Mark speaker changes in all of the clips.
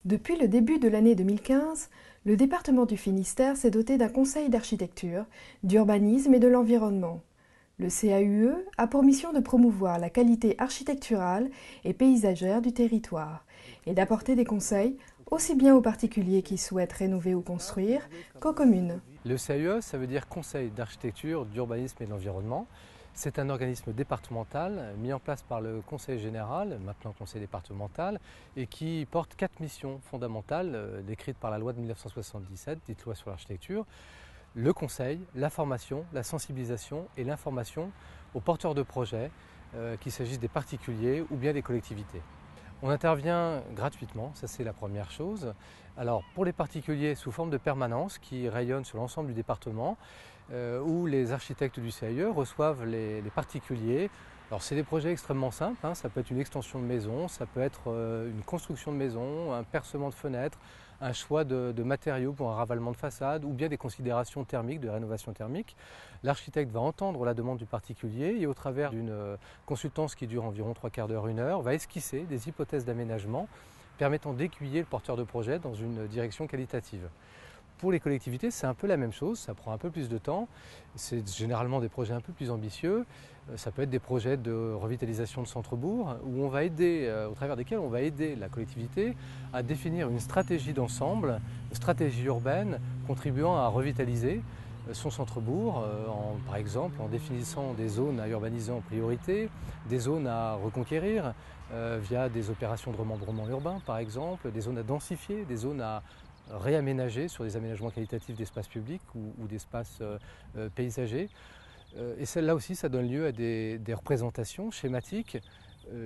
Speaker 1: Depuis le début de l'année 2015, le département du Finistère s'est doté d'un conseil d'architecture, d'urbanisme et de l'environnement. Le CAUE a pour mission de promouvoir la qualité architecturale et paysagère du territoire et d'apporter des conseils aussi bien aux particuliers qui souhaitent rénover ou construire qu'aux communes.
Speaker 2: Le CAUE, ça veut dire Conseil d'architecture, d'urbanisme et de l'environnement. C'est un organisme départemental mis en place par le Conseil général, maintenant Conseil départemental, et qui porte 4 missions fondamentales décrites par la loi de 1977, dite loi sur l'architecture. Le conseil, la formation, la sensibilisation et l'information aux porteurs de projets, qu'il s'agisse des particuliers ou bien des collectivités. On intervient gratuitement, ça c'est la première chose. Alors pour les particuliers sous forme de permanence qui rayonnent sur l'ensemble du département, où les architectes du CAUE reçoivent les particuliers. Alors c'est des projets extrêmement simples, ça peut être une extension de maison, ça peut être une construction de maison, un percement de fenêtres, un choix de matériaux pour un ravalement de façade ou bien des considérations thermiques, de rénovation thermique. L'architecte va entendre la demande du particulier et au travers d'une consultance qui dure environ 3/4 d'heure, 1 heure, va esquisser des hypothèses d'aménagement permettant d'aiguiller le porteur de projet dans une direction qualitative. Pour les collectivités, c'est un peu la même chose, ça prend un peu plus de temps, c'est généralement des projets un peu plus ambitieux, ça peut être des projets de revitalisation de centre-bourg où on va aider, au travers desquels on va aider la collectivité à définir une stratégie d'ensemble, une stratégie urbaine contribuant à revitaliser son centre-bourg, par exemple en définissant des zones à urbaniser en priorité, des zones à reconquérir via des opérations de remembrement urbain par exemple, des zones à densifier, des zones à réaménager sur des aménagements qualitatifs d'espaces publics ou d'espaces paysagers. Et celle-là aussi, ça donne lieu à des représentations schématiques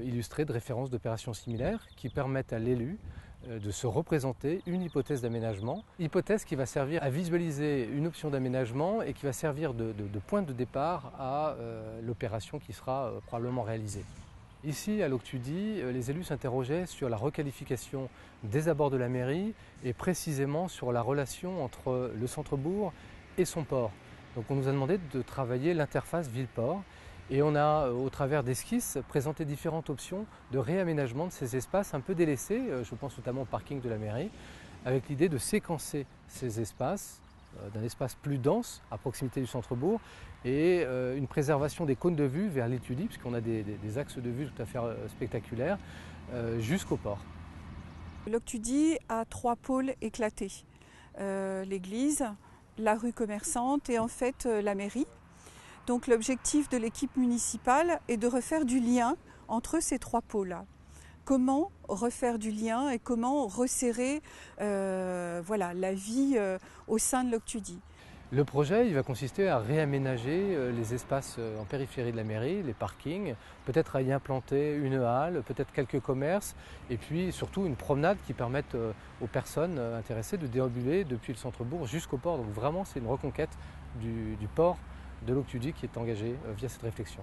Speaker 2: illustrées de références d'opérations similaires qui permettent à l'élu de se représenter une hypothèse d'aménagement, hypothèse qui va servir à visualiser une option d'aménagement et qui va servir de point de départ à l'opération qui sera probablement réalisée. Ici, à l'Octudie, les élus s'interrogeaient sur la requalification des abords de la mairie et précisément sur la relation entre le centre-bourg et son port. Donc on nous a demandé de travailler l'interface ville-port et on a, au travers d'esquisses, présenté différentes options de réaménagement de ces espaces un peu délaissés, je pense notamment au parking de la mairie, avec l'idée de séquencer ces espaces d'un espace plus dense à proximité du centre-bourg et une préservation des cônes de vue vers l'Étudie, puisqu'on a des axes de vue tout à fait spectaculaires, jusqu'au port.
Speaker 3: L'Octudie a 3 pôles éclatés. L'église, la rue commerçante et en fait la mairie. Donc l'objectif de l'équipe municipale est de refaire du lien entre ces 3 pôles-là. Comment refaire du lien et comment resserrer la vie au sein de l'Octudie.
Speaker 2: Le projet il va consister à réaménager les espaces en périphérie de la mairie, les parkings, peut-être à y implanter une halle, peut-être quelques commerces et puis surtout une promenade qui permette aux personnes intéressées de déambuler depuis le centre-bourg jusqu'au port. Donc vraiment c'est une reconquête du port de l'Octudie qui est engagée via cette réflexion.